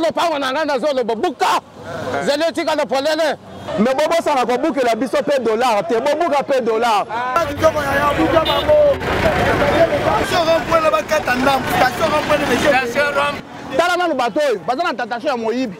lopango na ngana zo lobuka zele tika na polele mais bobo ça va bouquer la biso pe dollar te bobuka pe dollar tala na bato bazana tatasho ya moyibi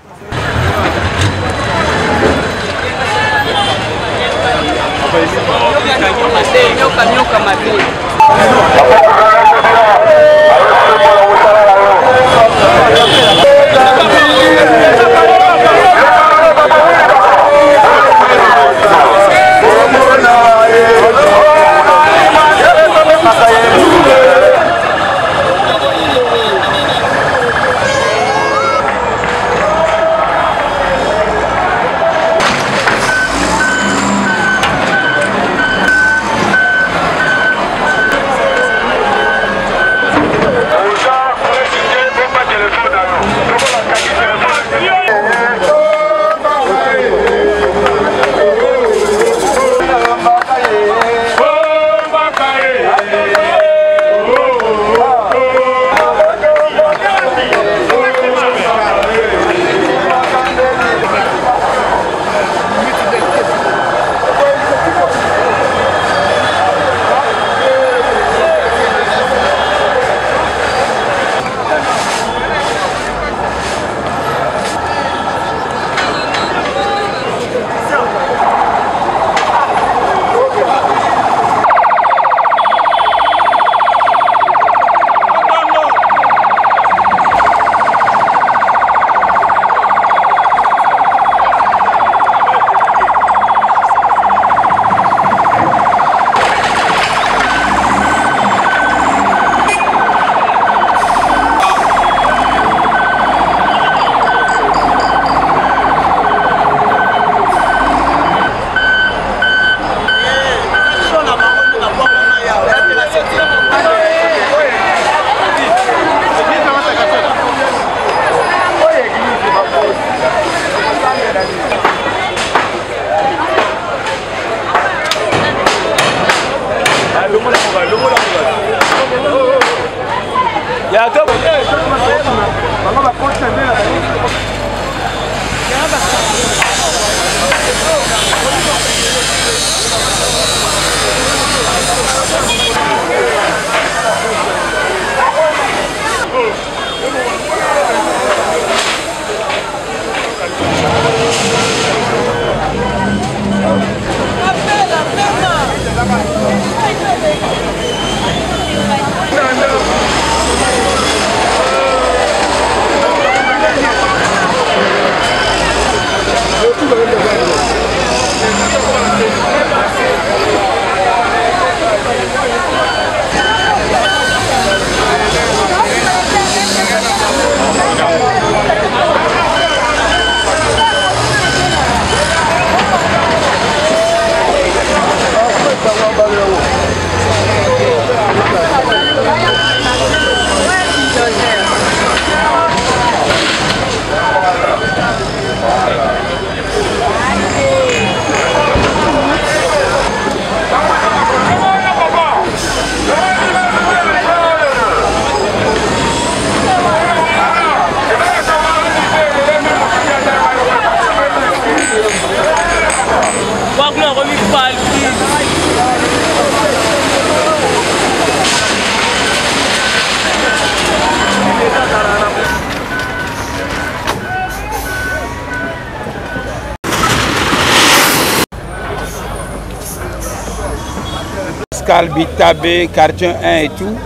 Bitabe, quartier 1 et tout,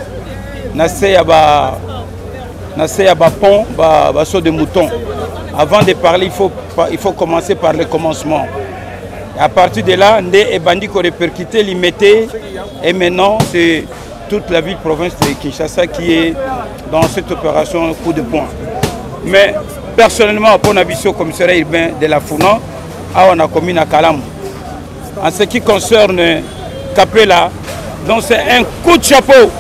nassé à pont, saut de mouton. Avant de parler, il faut commencer par le commencement. Et à partir de là, Ndé et Bandi qui ont répercuté, l'imité, et maintenant c'est toute la ville-province de Kinshasa qui est dans cette opération coup de poing. Mais personnellement, pour Nabiso, commissariat urbain de la Founa, on a commis à Kalam. En ce qui concerne Kapela, donc c'est un coup de chapeau.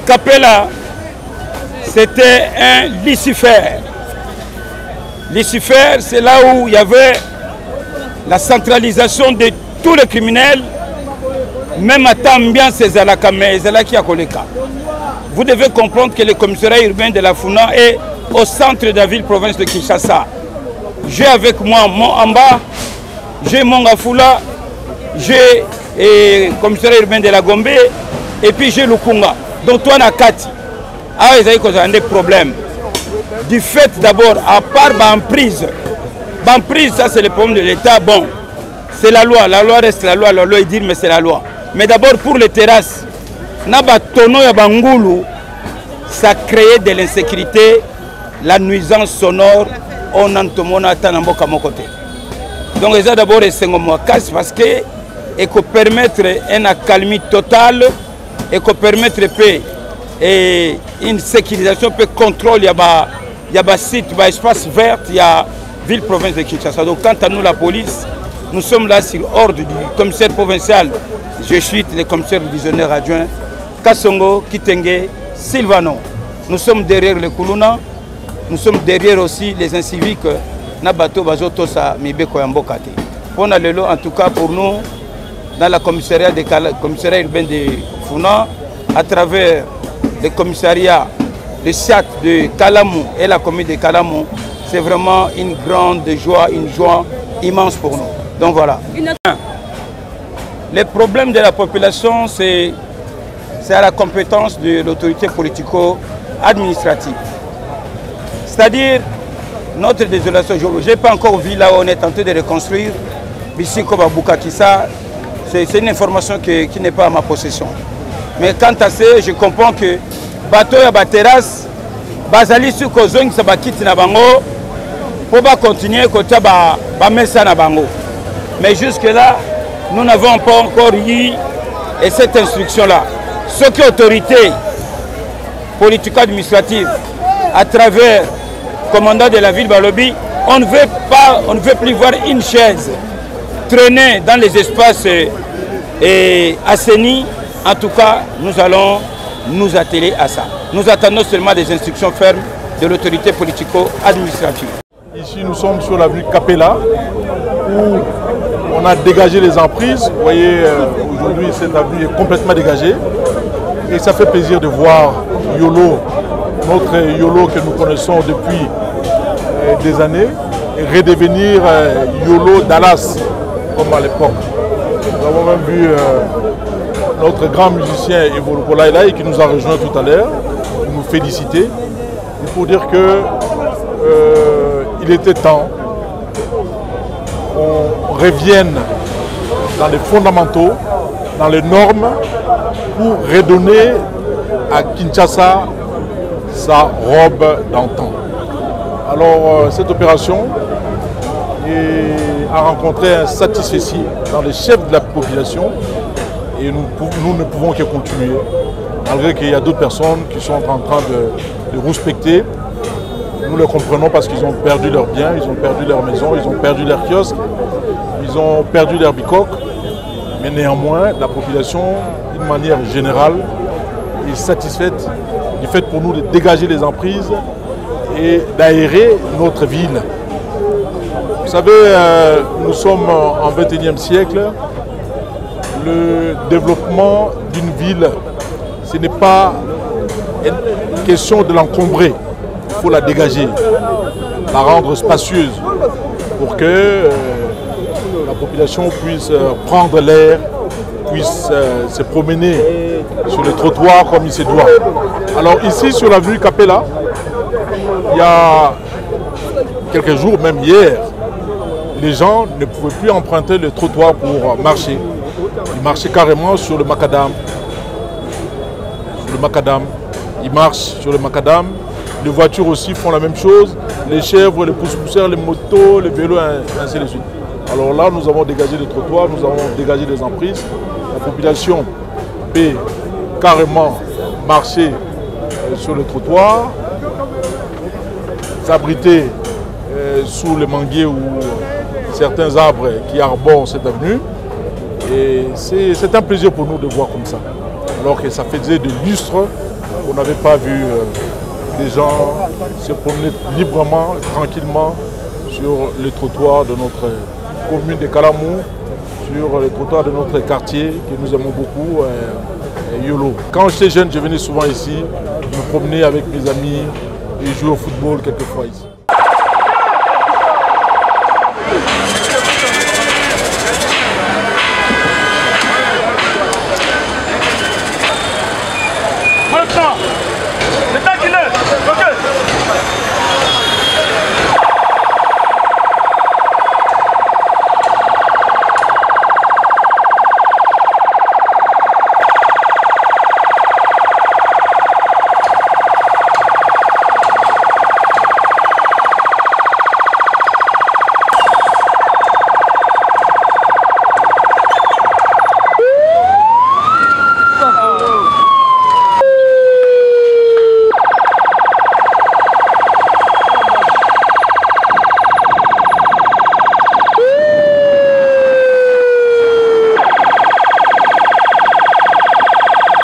Kapela, c'était un Lucifer. Lucifer, c'est là où il y avait la centralisation de tous les criminels, même à Tambien, c'est Zalaka, mais Zalaki à Koleka. Vous devez comprendre que le commissariat urbain de la Founa est au centre de la ville province de Kinshasa. J'ai avec moi mon Amba, j'ai mon Gafula, j'ai le commissariat urbain de la Gombe et puis j'ai Lukunga. Donc toi, Nakati, ils ont des problèmes. Du fait d'abord, à part l'emprise, ça c'est le problème de l'État. Bon, c'est la loi reste la loi est dire mais c'est la loi. Mais d'abord pour les terrasses, ça crée de l'insécurité, la nuisance sonore, on entend à côté. Donc ça d'abord c'est parce que et que permettre une accalmie totale et que permettre une sécurisation, peut contrôle, il y a site, il y a espace vert, il y a ville province de Kinshasa. Donc quant à nous la police, nous sommes là sur ordre du commissaire provincial, je suis le commissaire divisionnaire adjoint, Kassongo, Kitenge, Silvano. Nous sommes derrière le Kuluna, nous sommes derrière aussi les inciviques, Nabato, Bazotosa, Mibeko Yambokate. On a le lot en tout cas pour nous, dans la commissariat urbain de Funa, à travers le commissariat, le SIAT de Kalamou et la commune de Kalamou, c'est vraiment une grande joie, une joie immense pour nous. Donc voilà. Les problèmes de la population, c'est à la compétence de l'autorité politico-administrative. C'est-à-dire, notre désolation, je n'ai pas encore vu là où on est tenté de reconstruire, Bissiko Baboukakissa, c'est une information qui n'est pas à ma possession. Mais quant à ça, je comprends que bateau et terrasse, bazali sur kozong ça va quitter na bango pour pas continuer côté ba messa na bango. Mais jusque là, nous n'avons pas encore eu et cette instruction là. Ce qui est autorité politico-administrative à travers le commandant de la ville Balobi, on ne veut plus voir une chaise traîner dans les espaces assainis. En tout cas, nous allons nous atteler à ça. Nous attendons seulement des instructions fermes de l'autorité politico-administrative. Ici, nous sommes sur l'avenue Capella, où on a dégagé les emprises. Vous voyez, aujourd'hui, cette avenue est complètement dégagée. Et ça fait plaisir de voir Yolo, notre Yolo que nous connaissons depuis des années, redevenir Yolo Dallas, comme à l'époque. Nous avons même vu notre grand musicien Evo Kolaïlaï qui nous a rejoint tout à l'heure, pour nous féliciter, et pour dire que il était temps qu'on revienne dans les fondamentaux, dans les normes, pour redonner à Kinshasa sa robe d'antan. Alors cette opération a rencontré un satisfecit dans les chefs de la population et nous ne pouvons que continuer, malgré qu'il y a d'autres personnes qui sont en train de respecter. Nous les comprenons parce qu'ils ont perdu leurs biens, ils ont perdu leur maison, ils ont perdu leurs kiosques, ils ont perdu leurs bicoques. Mais néanmoins, la population, d'une manière générale, est satisfaite du fait pour nous de dégager les emprises et d'aérer notre ville. Vous savez, nous sommes en 21e siècle. Le développement d'une ville, ce n'est pas une question de l'encombrer. Il faut la dégager, la rendre spacieuse pour que la population puisse prendre l'air, puisse se promener sur les trottoirs comme il se doit. Alors ici, sur l'avenue Capella, il y a quelques jours, même hier, les gens ne pouvaient plus emprunter le trottoir pour marcher. Ils marchaient carrément sur le macadam. Ils marchent sur le macadam. Les voitures aussi font la même chose. Les chèvres, les pousse-pousseurs, les motos, les vélos, ainsi de suite. Alors là, nous avons dégagé les trottoirs, nous avons dégagé les emprises. La population peut carrément marcher sur le trottoir, s'abriter sous les manguiers ou certains arbres qui arborent cette avenue. Et c'est un plaisir pour nous de voir comme ça. Alors que ça faisait des lustres, on n'avait pas vu des gens se promener librement, tranquillement sur les trottoirs de notre commune de Kalamou, sur les trottoirs de notre quartier que nous aimons beaucoup, Yolo. Quand j'étais jeune, je venais souvent ici, me promener avec mes amis et jouer au football quelquefois ici.